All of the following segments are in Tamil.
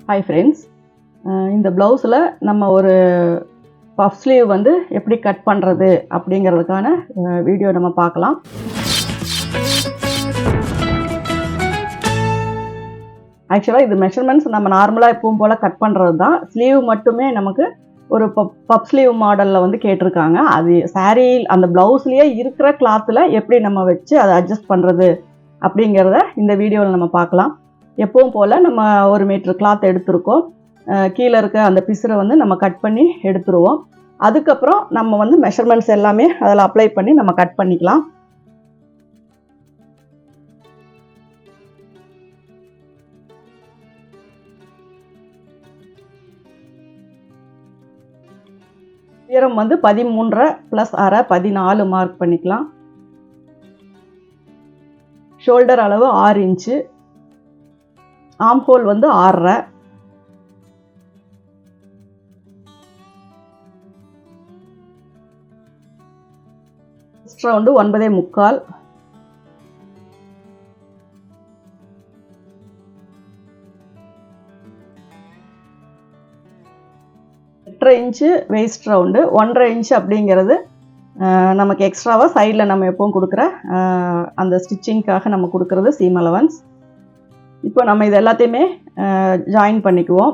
Hi friends, இந்த ப்ளவுஸில் நம்ம ஒரு பஃப் ஸ்லீவ் வந்து எப்படி கட் பண்ணுறது அப்படிங்கிறதுக்கான வீடியோ நம்ம பார்க்கலாம். ஆக்சுவலாக இது மெஷர்மெண்ட்ஸ் நம்ம நார்மலாக எப்பவும் போல் கட் பண்ணுறது தான். ஸ்லீவ் மட்டுமே நமக்கு ஒரு பஃப் ஸ்லீவ் மாடலில் வந்து கேட்டிருக்காங்க. அது சாரீ அந்த ப்ளவுஸ்லேயே இருக்கிற கிளாத்தில் எப்படி நம்ம வச்சு அதை அட்ஜஸ்ட் பண்ணுறது அப்படிங்கிறத இந்த வீடியோவில் நம்ம பார்க்கலாம். எப்பவும் போல் நம்ம 1 மீட்டர் கிளாத் எடுத்துருக்கோம். கீழே இருக்க அந்த பிசுரை வந்து நம்ம கட் பண்ணி எடுத்துருவோம். அதுக்கப்புறம் நம்ம வந்து மெஷர்மெண்ட்ஸ் எல்லாமே அதில் அப்ளை பண்ணி நம்ம கட் பண்ணிக்கலாம். உயரம் வந்து 13.5 + அரை 14 மார்க் பண்ணிக்கலாம். ஷோல்டர் அளவு 6 இன்ச்சு. ஆர்ம்ஹோல் வந்து 6.5. Round 9.75. Inch waist round. 1.5 inch அப்படிங்கிறது நமக்கு எக்ஸ்ட்ராவாக சைடில் நம்ம எப்பவும் கொடுக்குற அந்த ஸ்டிச்சிங்காக நம்ம கொடுக்குறது சீம் அலவன்ஸ். இப்போ நம்ம இது எல்லாத்தையுமே ஜாயின் பண்ணிக்குவோம்.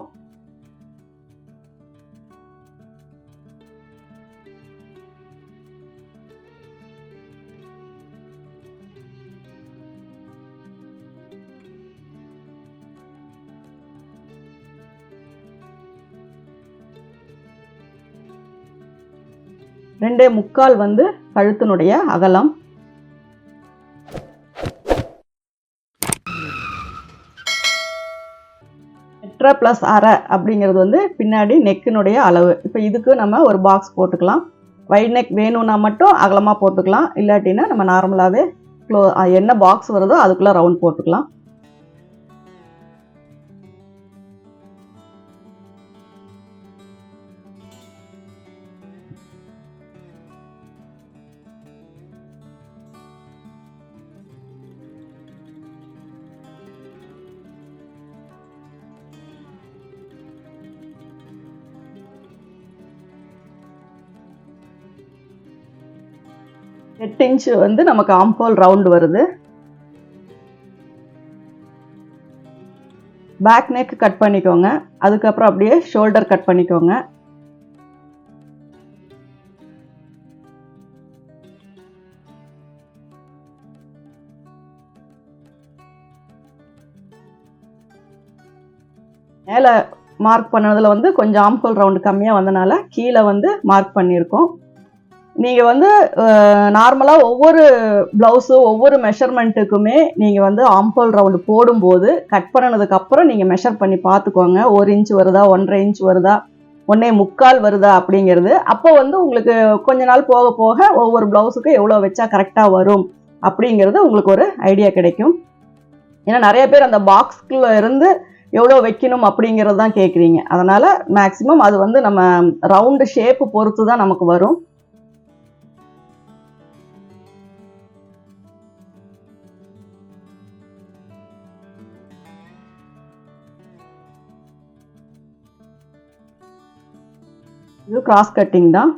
ரெண்டே முக்கால் வந்து கழுத்தினுடைய அகலம். + அரை அப்படிங்கிறது வந்து பின்னாடி நெக்கினுடைய அளவு. இப்போ இதுக்கு நம்ம ஒரு பாக்ஸ் போட்டுக்கலாம். வைட் நெக் வேணும்னா மட்டும் அகலமாக போட்டுக்கலாம். இல்லாட்டினா நம்ம நார்மலாகவே என்ன பாக்ஸ் வருதோ அதுக்குள்ளே ரவுண்ட் போட்டுக்கலாம். இன்ச்சு வந்து நமக்கு ஆர்ம்ஹோல் ரவுண்ட் வருது. பேக் நெக் கட் பண்ணிக்கோங்க. அதுக்கப்புறம் அப்படியே ஷோல்டர் கட் பண்ணிக்கோங்க. மேலே மார்க் பண்ணதில் வந்து கொஞ்சம் ஆர்ம்ஹோல் ரவுண்டு கம்மியாக வந்தனால கீழே வந்து மார்க் பண்ணியிருக்கோம். நீங்கள் வந்து நார்மலாக ஒவ்வொரு ப்ளவுஸு ஒவ்வொரு மெஷர்மெண்ட்டுக்குமே நீங்கள் வந்து ஆர்ம்ஹோல் ரவுண்டு போடும்போது கட் பண்ணினதுக்கப்புறம் நீங்கள் மெஷர் பண்ணி பார்த்துக்கோங்க. 1 இன்ச் வருதா, 1.5 இன்ச் வருதா, 1.75 வருதா அப்படிங்கிறது. அப்போ வந்து உங்களுக்கு கொஞ்ச நாள் போக போக ஒவ்வொரு ப்ளவுஸுக்கும் எவ்வளோ வச்சா கரெக்டாக வரும் அப்படிங்கிறது உங்களுக்கு ஒரு ஐடியா கிடைக்கும். ஏன்னா நிறைய பேர் அந்த பாக்ஸ்குள்ளே இருந்து எவ்வளோ வைக்கணும் அப்படிங்கிறது தான் கேட்குறீங்க. அதனால் மேக்ஸிமம் அது வந்து நம்ம ரவுண்டு ஷேப்பு பொறுத்து தான் நமக்கு வரும். இது கிராஸ் கட்டிங் தான்.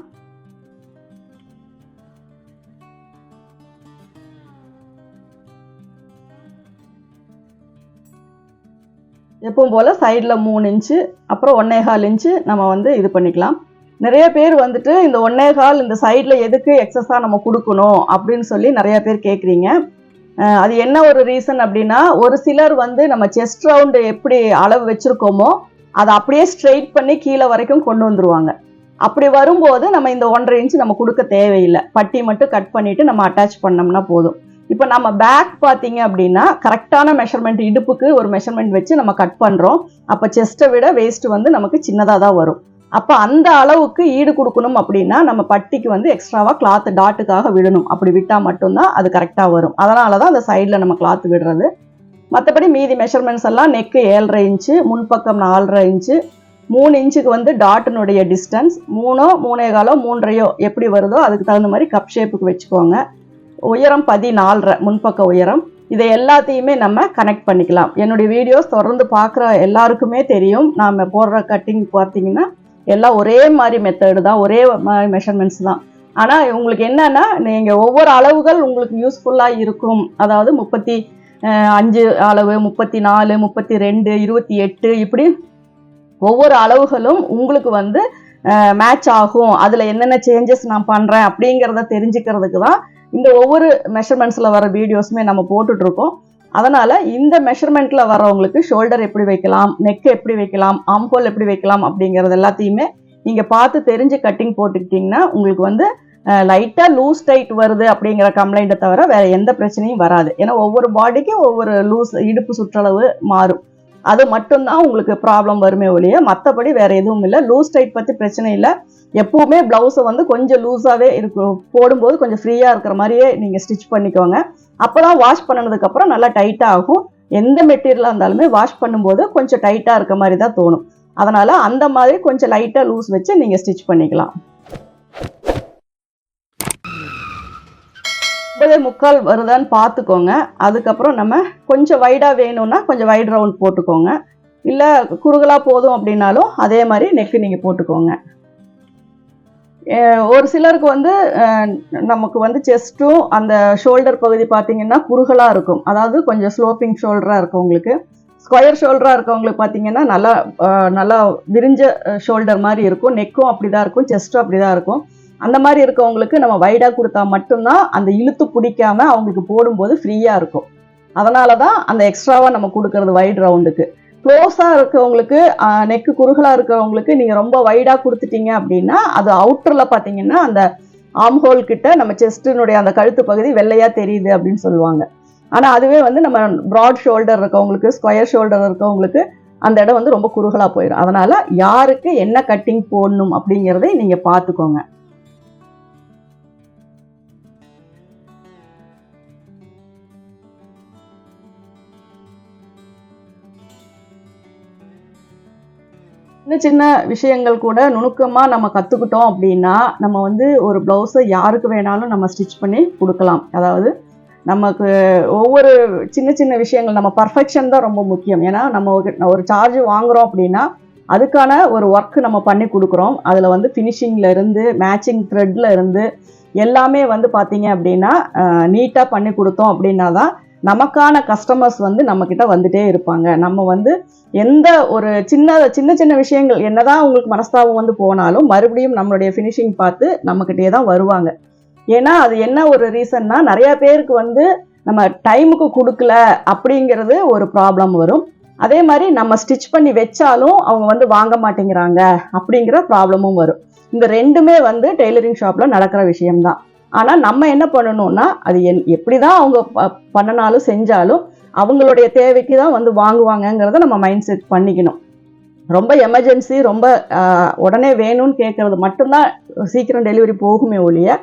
எப்பவும் போல் சைடில் 3 இன்ச்சு அப்புறம் 1.25 இன்ச்சு நம்ம வந்து இது பண்ணிக்கலாம். நிறைய பேர் வந்துட்டு இந்த 1.25 இந்த சைடில் எதுக்கு எக்ஸஸாக நம்ம கொடுக்கணும் அப்படின்னு சொல்லி நிறைய பேர் கேட்குறீங்க. அது என்ன ஒரு ரீசன் அப்படின்னா, ஒரு சிலர் வந்து நம்ம செஸ்ட் ரவுண்டு எப்படி அளவு வச்சுருக்கோமோ அதை அப்படியே ஸ்ட்ரெயிட் பண்ணி கீழே வரைக்கும் கொண்டு வந்துருவாங்க. அப்படி வரும்போது நம்ம இந்த 1.5 இன்ச்சு நம்ம கொடுக்க தேவையில்லை. பட்டி மட்டும் கட் பண்ணிவிட்டு நம்ம அட்டாச் பண்ணோம்னா போதும். இப்போ நம்ம பேக் பார்த்தீங்க அப்படின்னா கரெக்டான மெஷர்மெண்ட், இடுப்புக்கு ஒரு மெஷர்மெண்ட் வச்சு நம்ம கட் பண்ணுறோம். அப்போ செஸ்ட்டை விட வேஸ்ட் வந்து நமக்கு சின்னதாக தான் வரும். அப்போ அந்த அளவுக்கு ஈடு கொடுக்கணும் அப்படின்னா நம்ம பட்டிக்கு வந்து எக்ஸ்ட்ராவாக கிளாத் டாட்டுக்காக விடணும். அப்படி விட்டால் மட்டும்தான் அது கரெக்டாக வரும். அதனால தான் அந்த சைடில் நம்ம கிளாத் விடுறது. மற்றபடி மீதி மெஷர்மெண்ட்ஸ் எல்லாம் நெக்கு 7.5 இன்ச்சு, முன்பக்கம் 4.5 இன்ச்சு, 3 இன்ச்சுக்கு வந்து டாட்டினுடைய டிஸ்டன்ஸ் 3 3.25 3.5 எப்படி வருதோ அதுக்கு தகுந்த மாதிரி கப் ஷேப்புக்கு வச்சுக்கோங்க. உயரம் 14.5 முன்பக்க உயரம். இதை எல்லாத்தையுமே நம்ம கனெக்ட் பண்ணிக்கலாம். என்னுடைய வீடியோஸ் தொடர்ந்து பார்க்குற எல்லாருக்குமே தெரியும், நாம் போடுற கட்டிங் பார்த்தீங்கன்னா எல்லாம் ஒரே மாதிரி மெத்தடு தான், ஒரே மாதிரி மெஷர்மெண்ட்ஸ் தான். ஆனால் உங்களுக்கு என்னன்னா, நீங்கள் ஒவ்வொரு அளவுகள் உங்களுக்கு யூஸ்ஃபுல்லாக இருக்கும். அதாவது 35 அளவு, 34, 32, 28 இப்படி ஒவ்வொரு அளவுகளும் உங்களுக்கு வந்து மேட்ச் ஆகும். அதில் என்னென்ன சேஞ்சஸ் நான் பண்ணுறேன் அப்படிங்கிறத தெரிஞ்சுக்கிறதுக்கு தான் இந்த ஒவ்வொரு மெஷர்மெண்ட்ஸில் வர வீடியோஸுமே நம்ம போட்டுட்ருக்கோம். அதனால் இந்த மெஷர்மெண்ட்டில் வரவங்களுக்கு ஷோல்டர் எப்படி வைக்கலாம், நெக் எப்படி வைக்கலாம், ஆம்ஹோல் எப்படி வைக்கலாம் அப்படிங்கிறது எல்லாத்தையுமே நீங்கள் பார்த்து தெரிஞ்சு கட்டிங் போட்டுக்கிட்டிங்கன்னா உங்களுக்கு வந்து லைட்டாக லூஸ் டைட் வருது அப்படிங்கிற கம்ப்ளைண்ட்டை தவிர வேறு எந்த பிரச்சனையும் வராது. ஏன்னா ஒவ்வொரு பாடிக்கும் ஒவ்வொரு லூஸ் இடுப்பு சுற்றளவு மாறும். அது மட்டும்தான் உங்களுக்கு ப்ராப்ளம் வருமே ஒழிய மற்றபடி வேறு எதுவும் இல்லை. லூஸ் டைட் பற்றி பிரச்சனை இல்லை. எப்பவுமே ப்ளவுஸை வந்து கொஞ்சம் லூஸாகவே இருக்கும், போடும்போது கொஞ்சம் ஃப்ரீயாக இருக்கிற மாதிரியே நீங்கள் ஸ்டிச் பண்ணிக்கோங்க. அப்போ தான் வாஷ் பண்ணினதுக்கப்புறம் நல்லா டைட்டாக ஆகும். எந்த மெட்டீரியலாக இருந்தாலுமே வாஷ் பண்ணும்போது கொஞ்சம் டைட்டாக இருக்க மாதிரி தான் தோணும். அதனால் அந்த மாதிரி கொஞ்சம் லைட்டாக லூஸ் வச்சு நீங்கள் ஸ்டிச் பண்ணிக்கலாம். 9.25 வருதான்னு பார்த்துக்கோங்க. அதுக்கப்புறம் நம்ம கொஞ்சம் வைடாக வேணும்னா கொஞ்சம் வைட் ரவுண்ட் போட்டுக்கோங்க. இல்லை குறுகலாக போதும் அப்படின்னாலும் அதே மாதிரி நெக்கு நீங்கள் போட்டுக்கோங்க. ஒரு சிலருக்கு வந்து நமக்கு வந்து செஸ்ட்டும் அந்த ஷோல்டர் பகுதி பார்த்தீங்கன்னா குறுகலாக இருக்கும். அதாவது கொஞ்சம் ஸ்லோப்பிங் ஷோல்டராக இருக்கும். உங்களுக்கு ஸ்கொயர் ஷோல்டராக இருக்கவங்களுக்கு பார்த்தீங்கன்னா நல்லா விரிஞ்ச ஷோல்டர் மாதிரி இருக்கும். நெக்கும் அப்படி தான் இருக்கும், செஸ்ட்டும் அப்படி தான் இருக்கும். அந்த மாதிரி இருக்கவங்களுக்கு நம்ம வைடாக கொடுத்தா மட்டும்தான் அந்த இழுத்து பிடிக்காம அவங்களுக்கு போடும்போது ஃப்ரீயாக இருக்கும். அதனால தான் அந்த எக்ஸ்ட்ராவாக நம்ம கொடுக்கறது வைட் ரவுண்டுக்கு. க்ளோஸாக இருக்கவங்களுக்கு, நெக்கு குறுகலாக இருக்கிறவங்களுக்கு நீங்கள் ரொம்ப வைடாக கொடுத்துட்டீங்க அப்படின்னா அது அவுட்டரில் பார்த்தீங்கன்னா அந்த ஆம்ஹோல் கிட்ட நம்ம செஸ்டினுடைய அந்த கழுத்து பகுதி வெள்ளையாக தெரியுது அப்படின்னு சொல்லுவாங்க. ஆனால் அதுவே வந்து நம்ம ப்ராட் ஷோல்டர் இருக்கவங்களுக்கு, ஸ்கொயர் ஷோல்டர் இருக்கவங்களுக்கு அந்த இடம் வந்து ரொம்ப குறுகலாக போயிடும். அதனால் யாருக்கு என்ன கட்டிங் போடணும் அப்படிங்கிறதை நீங்கள் பார்த்துக்கோங்க. சின்ன சின்ன விஷயங்கள் கூட நுணுக்கமாக நம்ம கற்றுக்கிட்டோம் அப்படின்னா நம்ம வந்து ஒரு ப்ளவுஸை யாருக்கு வேணாலும் நம்ம ஸ்டிச் பண்ணி கொடுக்கலாம். அதாவது நமக்கு ஒவ்வொரு சின்ன சின்ன விஷயங்கள், நம்ம பர்ஃபெக்ஷன் தான் ரொம்ப முக்கியம். ஏன்னா நம்ம ஒரு சார்ஜ் வாங்குகிறோம் அப்படின்னா அதுக்கான ஒரு ஒர்க் நம்ம பண்ணி கொடுக்குறோம். அதில் வந்து ஃபினிஷிங்கில் இருந்து மேட்சிங் த்ரெட்டில் இருந்து எல்லாமே வந்து பார்த்தீங்க அப்படின்னா நீட்டாக பண்ணி கொடுத்தோம் அப்படின்னா தான் நமக்கான கஸ்டமர்ஸ் வந்து நம்மக்கிட்ட வந்துட்டே இருப்பாங்க. நம்ம வந்து எந்த ஒரு சின்ன சின்ன விஷயங்கள் என்னதான் உங்களுக்கு மனஸ்தாபம் வந்து போனாலும் மறுபடியும் நம்மளுடைய ஃபினிஷிங் பார்த்து நம்மக்கிட்டே தான் வருவாங்க. ஏன்னா அது என்ன ஒரு ரீசன்னா, நிறையா பேருக்கு வந்து நம்ம டைமுக்கு கொடுக்கல அப்படிங்கிறது ஒரு ப்ராப்ளம் வரும். அதே மாதிரி நம்ம ஸ்டிச் பண்ணி வச்சாலும் அவங்க வந்து வாங்க மாட்டேங்கிறாங்க அப்படிங்கிற ப்ராப்ளமும் வரும். இந்த ரெண்டுமே வந்து டெய்லரிங் ஷாப்பில் நடக்கிற விஷயம்தான். ஆனால் நம்ம என்ன பண்ணணும்னா அது எப்படி தான் அவங்க பண்ணினாலும் செஞ்சாலும் அவங்களுடைய தேவைக்கு தான் வந்து வாங்குவாங்கங்கிறத நம்ம மைண்ட் செட் பண்ணிக்கணும். ரொம்ப எமர்ஜென்சி, ரொம்ப உடனே வேணும்னு கேட்குறது மட்டும்தான் சீக்கிரம் டெலிவரி போகுமே ஒழிய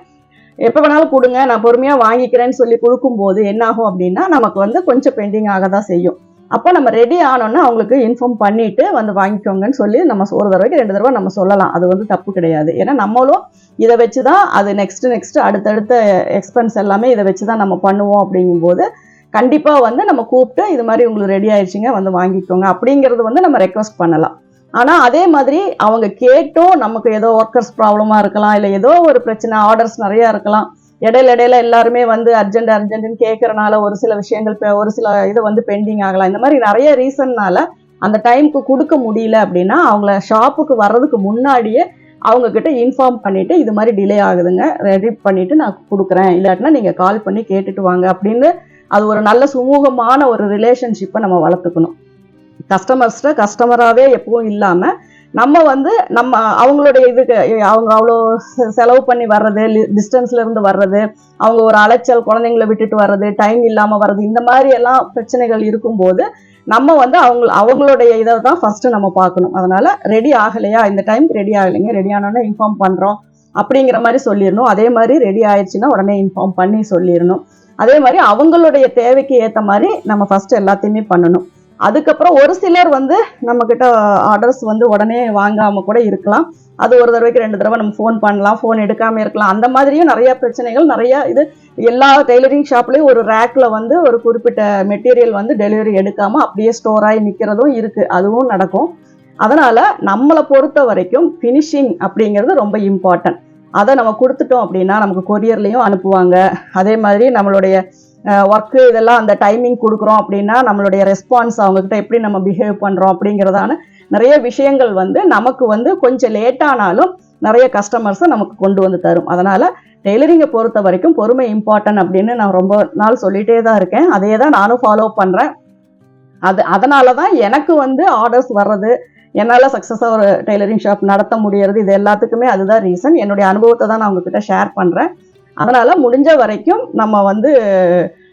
எப்போ வேணாலும் கொடுங்க நான் பொறுமையாக வாங்கிக்கிறேன்னு சொல்லி கொடுக்கும்போது என்னாகும் அப்படின்னா நமக்கு வந்து கொஞ்சம் பெண்டிங் ஆக தான் செய்யும். அப்போ நம்ம ரெடி ஆனோன்னா அவங்களுக்கு இன்ஃபார்ம் பண்ணிவிட்டு வந்து வாங்கிக்கோங்கன்னு சொல்லி நம்ம ஒரு தடவைக்கு 2 தடவை நம்ம சொல்லலாம். அது வந்து தப்பு கிடையாது. ஏன்னா நம்மளும் இதை வச்சு தான் அது நெக்ஸ்ட்டு அடுத்தடுத்த எக்ஸ்பென்ஸ் எல்லாமே இதை வச்சு தான் நம்ம பண்ணுவோம். அப்படிங்கும்போது கண்டிப்பாக வந்து நம்ம கூப்பிட்டு இது மாதிரி உங்களுக்கு ரெடி ஆயிடுச்சுங்க வந்து வாங்கிக்கோங்க அப்படிங்கிறது வந்து நம்ம ரெக்வஸ்ட் பண்ணலாம். ஆனால் அதே மாதிரி அவங்க கேட்டும் நமக்கு ஏதோ ஒர்க்கர்ஸ் ப்ராப்ளமாக இருக்கலாம், இல்லை ஏதோ ஒரு பிரச்சனை, ஆர்டர்ஸ் நிறையா இருக்கலாம். இடையில எல்லாருமே வந்து அர்ஜென்ட்னு கேட்கறனால ஒரு சில விஷயங்கள் ஒரு சில இது வந்து பெண்டிங் ஆகலாம். இந்த மாதிரி நிறைய ரீசன்னால அந்த டைமுக்கு கொடுக்க முடியல அப்படின்னா அவங்கள ஷாப்புக்கு வர்றதுக்கு முன்னாடியே அவங்கக்கிட்ட இன்ஃபார்ம் பண்ணிவிட்டு இது மாதிரி டிலே ஆகுதுங்க, ரெடி பண்ணிவிட்டு நான் கொடுக்குறேன், இல்லாட்டினா நீங்கள் கால் பண்ணி கேட்டுட்டு வாங்க அப்படின்னு அது ஒரு நல்ல சுமூகமான ஒரு ரிலேஷன்ஷிப்பை நம்ம வளர்த்துக்கணும். கஸ்டமராகவே எப்பவும் இல்லாமல் நம்ம வந்து நம்ம அவங்களுடைய இதுக்கு அவங்க அவ்வளோ செலவு பண்ணி வர்றது, டிஸ்டன்ஸ்லேருந்து வர்றது, அவங்க ஒரு அலைச்சல், குழந்தைங்கள விட்டுட்டு வர்றது, டைம் இல்லாமல் வர்றது, இந்த மாதிரி எல்லாம் பிரச்சனைகள் இருக்கும்போது நம்ம வந்து அவங்களுடைய இதை தான் ஃபஸ்ட்டு நம்ம பார்க்கணும். அதனால் ரெடி ஆகலையா, இந்த டைம் ரெடி ஆகலைங்க, ரெடி ஆனோன்னா இன்ஃபார்ம் பண்ணுறோம் அப்படிங்கிற மாதிரி சொல்லிடணும். அதே மாதிரி ரெடி ஆயிடுச்சுன்னா உடனே இன்ஃபார்ம் பண்ணி சொல்லிடணும். அதே மாதிரி அவங்களுடைய தேவைக்கு ஏற்ற மாதிரி நம்ம ஃபஸ்ட்டு எல்லாத்தையுமே பண்ணணும். அதுக்கப்புறம் ஒரு சிலர் வந்து நம்மக்கிட்ட ஆர்டர்ஸ் வந்து உடனே வாங்காமல் கூட இருக்கலாம். அது ஒரு தடவைக்கு 2 தடவை நம்ம ஃபோன் பண்ணலாம், ஃபோன் எடுக்காமல் இருக்கலாம். அந்த மாதிரியும் நிறைய பிரச்சனைகள் நிறையா இது எல்லா டெய்லரிங் ஷாப்லேயும் ஒரு ரேக்கில் வந்து ஒரு குறிப்பிட்ட மெட்டீரியல் வந்து டெலிவரி எடுக்காமல் அப்படியே ஸ்டோர் ஆகி நிற்கிறதும் இருக்குது. அதுவும் நடக்கும். அதனால் நம்மளை பொறுத்த வரைக்கும் ஃபினிஷிங் அப்படிங்கிறது ரொம்ப இம்பார்ட்டன்ட். அதை நம்ம கொடுத்துட்டோம் அப்படின்னா நமக்கு கொரியர்லேயும் அனுப்புவாங்க. அதே மாதிரி நம்மளுடைய ஒர்க்கு இதெல்லாம் அந்த டைமிங் கொடுக்குறோம் அப்படின்னா நம்மளுடைய ரெஸ்பான்ஸ் அவங்கக்கிட்ட எப்படி நம்ம பிஹேவ் பண்ணுறோம் அப்படிங்கிறதான நிறைய விஷயங்கள் வந்து நமக்கு வந்து கொஞ்சம் லேட்டானாலும் நிறைய கஸ்டமர்ஸை நமக்கு கொண்டு வந்து தரும். அதனால் டெய்லரிங்கை பொறுத்த வரைக்கும் பொறுமை இம்பார்ட்டன்ட் அப்படின்னு நான் ரொம்ப நாள் சொல்லிகிட்டே தான் இருக்கேன். அதே தான் நானும் ஃபாலோ பண்ணுறேன். அதனால தான் எனக்கு வந்து ஆர்டர்ஸ் வர்றது, என்னால் சக்ஸஸாக ஒரு டெய்லரிங் ஷாப் நடத்த முடியறது, இது எல்லாத்துக்குமே அதுதான் ரீசன். என்னுடைய அனுபவத்தை தான் நான் உங்ககிட்ட ஷேர் பண்ணுறேன். அதனால் முடிஞ்ச வரைக்கும் நம்ம வந்து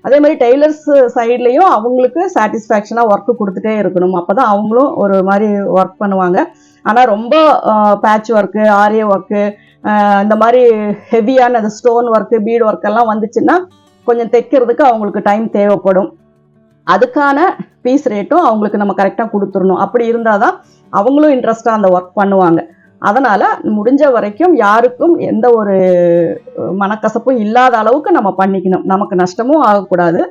அதே மாதிரி டெய்லர்ஸ் சைட்லேயும் அவங்களுக்கு சாட்டிஸ்ஃபேக்ஷனாக ஒர்க்கு கொடுத்துட்டே இருக்கணும். அப்போ தான் அவங்களும் ஒரு மாதிரி ஒர்க் பண்ணுவாங்க. ஆனால் ரொம்ப பேட்ச் ஒர்க்கு, ஆரிய ஒர்க்கு, இந்த மாதிரி ஹெவியான அந்த ஸ்டோன் ஒர்க்கு, பீட் ஒர்க்கெல்லாம் வந்துச்சுன்னா கொஞ்சம் தைக்கிறதுக்கு அவங்களுக்கு டைம் தேவைப்படும். அதுக்கான பீஸ் ரேட்டும் அவங்களுக்கு நம்ம கரெக்டாக கொடுத்துடணும். அப்படி இருந்தால் தான் அவங்களும் இன்ட்ரெஸ்டாக அந்த ஒர்க் பண்ணுவாங்க. அதனால் முடிஞ்ச வரைக்கும் யாருக்கும் எந்த ஒரு மனக்கசப்பும் இல்லாத அளவுக்கு நம்ம பண்ணிக்கணும். நமக்கு நஷ்டமும் ஆகக்கூடாது,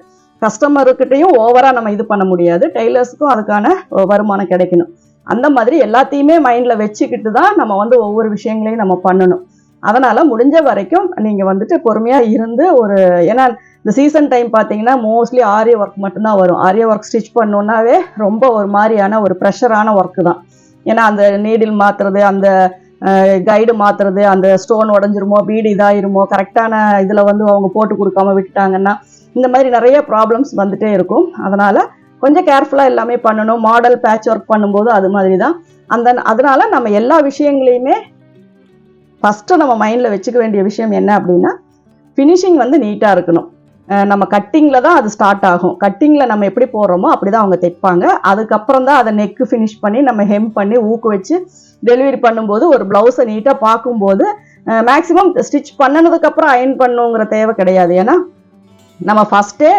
கஸ்டமர்கிட்டையும் ஓவராக நம்ம இது பண்ண முடியாது, டெய்லர்ஸுக்கும் அதுக்கான வருமானம் கிடைக்கணும். அந்த மாதிரி எல்லாத்தையுமே மைண்டில் வச்சுக்கிட்டு தான் நம்ம வந்து ஒவ்வொரு விஷயங்களையும் நம்ம பண்ணணும். அதனால் முடிஞ்ச வரைக்கும் நீங்கள் வந்துட்டு பொறுமையாக இருந்து ஏன்னா இந்த சீசன் டைம் பார்த்தீங்கன்னா மோஸ்ட்லி ஆரிய ஒர்க் மட்டும்தான் வரும். ஆரிய ஒர்க் ஸ்டிச் பண்ணோன்னாவே ரொம்ப ஒரு மாதிரியான ஒரு ப்ரெஷரான ஒர்க்கு தான். ஏன்னா அந்த நீடில் மாற்றுறது, அந்த கைடு மாற்றுறது, அந்த ஸ்டோன் உடஞ்சிருமோ, பீடு இதாயிருமோ, கரெக்டான இதில் வந்து அவங்க போட்டு கொடுக்காம விட்டுட்டாங்கன்னா இந்த மாதிரி நிறைய ப்ராப்ளம்ஸ் வந்துட்டே இருக்கும். அதனால் கொஞ்சம் கேர்ஃபுல்லாக எல்லாமே பண்ணணும். மாடல் பேட்ச் ஒர்க் பண்ணும்போது அது மாதிரி தான். அதனால் நம்ம எல்லா விஷயங்களையுமே ஃபஸ்ட்டு நம்ம மைண்டில் வச்சுக்க வேண்டிய விஷயம் என்ன அப்படின்னா, ஃபினிஷிங் வந்து நீட்டாக இருக்கணும். நம்ம கட்டிங்கில் தான் அது ஸ்டார்ட் ஆகும். கட்டிங்கில் நம்ம எப்படி போடுறோமோ அப்படி தான் அவங்க தைப்பாங்க. அதுக்கப்புறம் தான் அதை நெக்கு ஃபினிஷ் பண்ணி நம்ம ஹெம் பண்ணி ஊக்கு வச்சு டெலிவரி பண்ணும்போது ஒரு ப்ளவுஸை நீட்டாக பார்க்கும்போது மேக்ஸிமம் ஸ்டிச் பண்ணினதுக்கப்புறம் அயன் பண்ணுங்கிற தேவை கிடையாது. ஏன்னா நம்ம ஃபஸ்ட்டே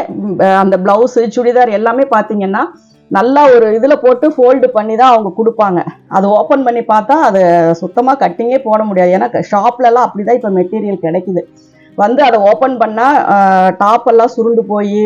அந்த ப்ளவுஸு, சுடிதார் எல்லாமே பார்த்தீங்கன்னா நல்லா ஒரு இதில் போட்டு ஃபோல்டு பண்ணி தான் அவங்க கொடுப்பாங்க. அதை ஓப்பன் பண்ணி பார்த்தா அதை சுத்தமாக கட்டிங்கே போட முடியாது. ஏன்னா ஷாப்லலாம் அப்படி தான் இப்போ மெட்டீரியல் கிடைக்குது. வந்து அதை ஓப்பன் பண்ணால் டாப்பெல்லாம் சுருண்டு போய்,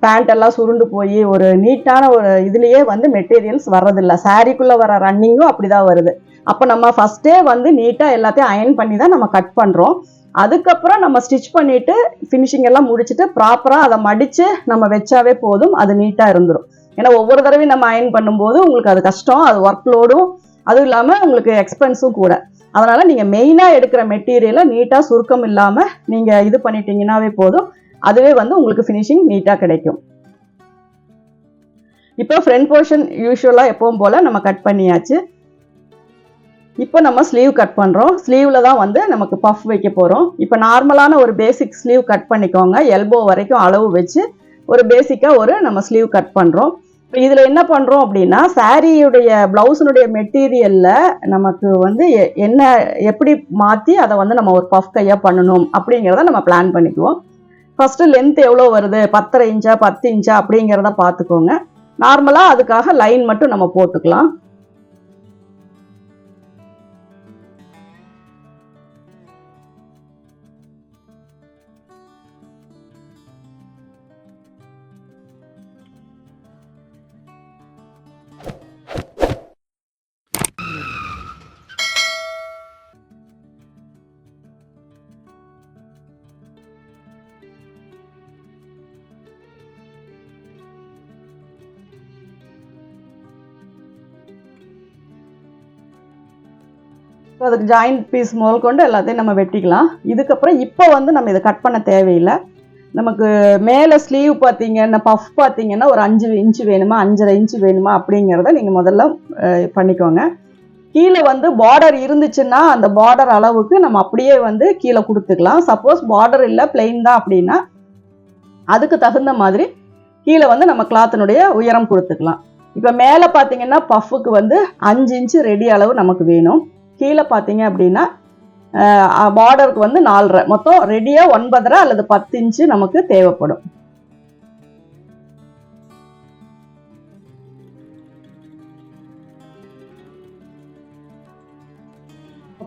பேண்ட் எல்லாம் சுருண்டு போய் ஒரு நீட்டான ஒரு இதுலேயே வந்து மெட்டீரியல்ஸ் வர்றதில்லை. சாரீக்குள்ளே வர ரன்னிங்கும் அப்படி தான் வருது. அப்போ நம்ம ஃபஸ்ட்டே வந்து நீட்டாக எல்லாத்தையும் அயன் பண்ணி தான் நம்ம கட் பண்ணுறோம். அதுக்கப்புறம் நம்ம ஸ்டிச் பண்ணிவிட்டு ஃபினிஷிங் எல்லாம் முடிச்சுட்டு ப்ராப்பராக அதை மடித்து நம்ம வச்சாவே போதும், அது நீட்டாக இருந்துடும். ஏன்னா ஒவ்வொரு தடவையும் நம்ம அயன் பண்ணும்போது உங்களுக்கு அது கஷ்டம், அது ஒர்க் லோடும், அதுவும் இல்லாமல் உங்களுக்கு எக்ஸ்பென்ஸும் கூட. அதனால் நீங்கள் மெயினாக எடுக்கிற மெட்டீரியலை நீட்டாக சுருக்கம் இல்லாமல் நீங்கள் இது பண்ணிட்டீங்கன்னாவே போதும், அதுவே வந்து உங்களுக்கு ஃபினிஷிங் நீட்டாக கிடைக்கும். இப்போ ஃப்ரண்ட் போர்ஷன் யூஸ்வலாக எப்பவும் போல் நம்ம கட் பண்ணியாச்சு. இப்போ நம்ம ஸ்லீவ் கட் பண்ணுறோம். ஸ்லீவில் தான் வந்து நமக்கு பஃப் வைக்க போகிறோம். இப்போ நார்மலான ஒரு பேசிக் ஸ்லீவ் கட் பண்ணிக்கோங்க. எல்போ வரைக்கும் அளவு வச்சு ஒரு பேசிக்காக நம்ம ஸ்லீவ் கட் பண்ணுறோம். இப்போ இதில் என்ன பண்ணுறோம் அப்படின்னா, சாரியுடைய ப்ளவுஸினுடைய மெட்டீரியலில் நமக்கு வந்து எப்படி மாற்றி அதை வந்து நம்ம ஒரு பஃப் கையாக பண்ணணும் அப்படிங்கிறத நம்ம பிளான் பண்ணிக்குவோம். ஃபஸ்ட்டு லென்த் எவ்வளோ வருது, 10.5 இன்ச்சா 10 இன்ச்சா அப்படிங்கிறத பார்த்துக்கோங்க. நார்மலாக அதுக்காக லைன் மட்டும் நம்ம போட்டுக்கலாம். அதுக்கு ஜாயிண்ட் பீஸ் முதல் கொண்டு எல்லாத்தையும் நம்ம வெட்டிக்கலாம். இதுக்கப்புறம் இப்போ வந்து நம்ம இதை கட் பண்ண தேவையில்லை. நமக்கு மேலே ஸ்லீவ் பார்த்தீங்கன்னா, பஃப் பார்த்தீங்கன்னா ஒரு 5 இன்ச்சு வேணுமா 5.5 இன்ச்சு வேணுமா அப்படிங்கிறத நீங்கள் முதல்ல பண்ணிக்கோங்க. கீழே வந்து பார்டர் இருந்துச்சுன்னா அந்த பார்டர் அளவுக்கு நம்ம அப்படியே வந்து கீழே கொடுத்துக்கலாம். சப்போஸ் பார்டர் இல்லை பிளெயின் தான் அப்படின்னா அதுக்கு தகுந்த மாதிரி கீழே வந்து நம்ம கிளாத்தினுடைய உயரம் கொடுத்துக்கலாம். இப்போ மேலே பார்த்தீங்கன்னா பஃப்புக்கு வந்து 5 இன்ச்சு ரெடி அளவு நமக்கு வேணும். கீழே பார்த்தீங்க அப்படின்னா பார்டருக்கு வந்து 4.5, மொத்தம் ரெடியாக 9.5 அல்லது 10 இன்ச்சு நமக்கு தேவைப்படும்.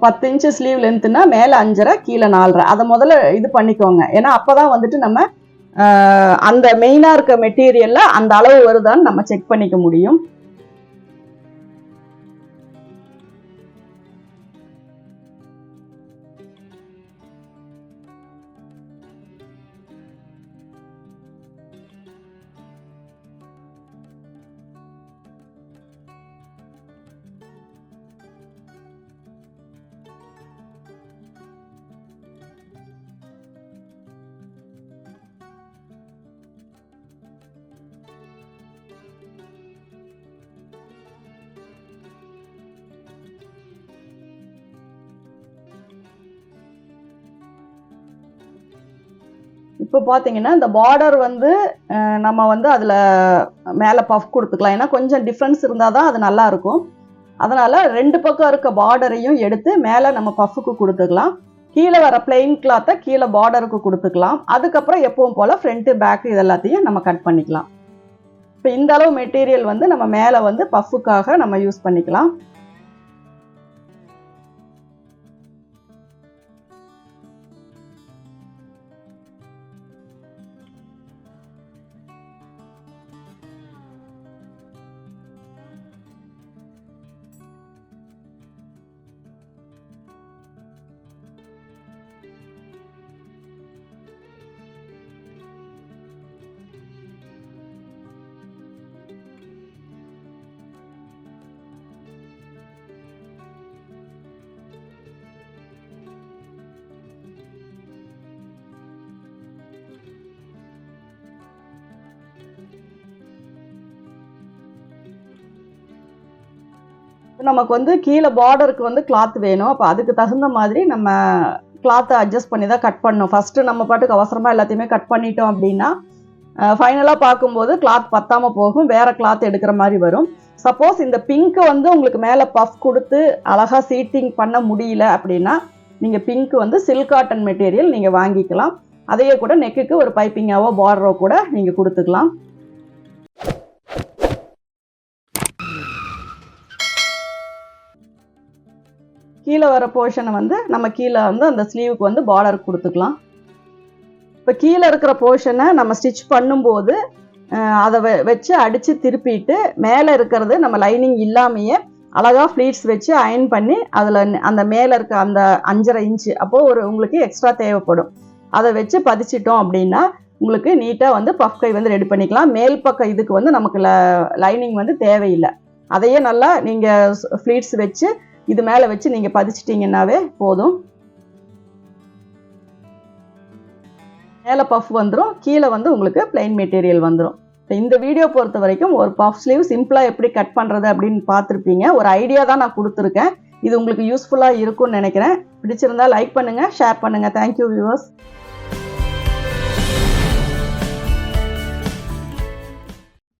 10 இன்ச்சு ஸ்லீவ் லென்த்னா மேலே 5.5 கீழே 4.5 அதை முதல்ல இது பண்ணிக்கோங்க. ஏன்னா அப்போதான் வந்துட்டு நம்ம அந்த மெயினாக இருக்க மெட்டீரியல்ல அந்த அளவு வருதான்னு நம்ம செக் பண்ணிக்க முடியும். இப்போ பார்த்தீங்கன்னா இந்த பார்டர் வந்து நம்ம வந்து அதில் மேலே பஃப் கொடுத்துக்கலாம். ஏன்னா கொஞ்சம் டிஃப்ரென்ஸ் இருந்தால் தான் அது நல்லாயிருக்கும். அதனால் 2 பக்கம் இருக்க பார்டரையும் எடுத்து மேலே நம்ம பஃப்புக்கு கொடுத்துக்கலாம். கீழே வர பிளெயின் கிளாத்தை கீழே பார்டருக்கு கொடுத்துக்கலாம். அதுக்கப்புறம் எப்பவும் போல் ஃப்ரண்ட்டு பேக்கு இது எல்லாத்தையும் நம்ம கட் பண்ணிக்கலாம். இப்போ இந்த அளவு மெட்டீரியல் வந்து நம்ம மேலே வந்து பஃப்புக்காக நம்ம யூஸ் பண்ணிக்கலாம். நமக்கு வந்து கீழே பார்டருக்கு வந்து கிளாத் வேணும். அப்போ அதுக்கு தகுந்த மாதிரி நம்ம கிளாத்தை அட்ஜஸ்ட் பண்ணி தான் கட் பண்ணணும். ஃபஸ்ட்டு நம்ம பாட்டுக்கு அவசரமாக எல்லாத்தையுமே கட் பண்ணிட்டோம் அப்படின்னா ஃபைனலாக பார்க்கும்போது கிளாத் பத்தாமல் போகும், வேறு கிளாத் எடுக்கிற மாதிரி வரும். சப்போஸ் இந்த பிங்க்கு வந்து உங்களுக்கு மேலே பஃப் கொடுத்து அழகாக சீட்டிங் பண்ண முடியல அப்படின்னா நீங்கள் பிங்க்கு வந்து சில்க் காட்டன் மெட்டீரியல் நீங்கள் வாங்கிக்கலாம். அதையே கூட நெக்குக்கு ஒரு பைப்பிங்காவோ பார்டரோ கூட நீங்கள் கொடுத்துக்கலாம். கீழே வர போர்ஷனை வந்து நம்ம கீழே வந்து அந்த ஸ்லீவுக்கு வந்து பார்டர் கொடுத்துக்கலாம். இப்போ கீழே இருக்கிற போர்ஷனை நம்ம ஸ்டிச் பண்ணும்போது அதை வச்சு அடித்து திருப்பிட்டு மேலே இருக்கிறது நம்ம லைனிங் இல்லாமையே அழகாக ஃப்ளீட்ஸ் வச்சு அயன் பண்ணி அதில் அந்த மேலே இருக்க அந்த 5.5 இன்ச்சு அப்போது உங்களுக்கு எக்ஸ்ட்ரா தேவைப்படும். அதை வச்சு பதிச்சிட்டோம் அப்படின்னா உங்களுக்கு நீட்டாக வந்து பஃப் கை வந்து ரெடி பண்ணிக்கலாம். மேல் பக்கம் இதுக்கு வந்து நமக்கு லைனிங் வந்து தேவையில்லை. அதையே நல்லா நீங்கள் ஃப்ளீட்ஸ் வச்சு இது மேலே வச்சு நீங்கள் பதிச்சிட்டிங்கன்னாவே போதும். மேலே பஃப் வந்துடும், கீழே வந்து உங்களுக்கு பிளைன் மெட்டீரியல் வந்துடும். இந்த வீடியோ பொறுத்த வரைக்கும் ஒரு பஃப் ஸ்லீவ் சிம்பிளாக எப்படி கட் பண்ணுறது அப்படின்னு பார்த்துருப்பீங்க. ஒரு ஐடியா தான் நான் கொடுத்துருக்கேன். இது உங்களுக்கு யூஸ்ஃபுல்லாக இருக்கும்னு நினைக்கிறேன். பிடிச்சிருந்தா லைக் பண்ணுங்கள், ஷேர் பண்ணுங்கள். Thank you viewers.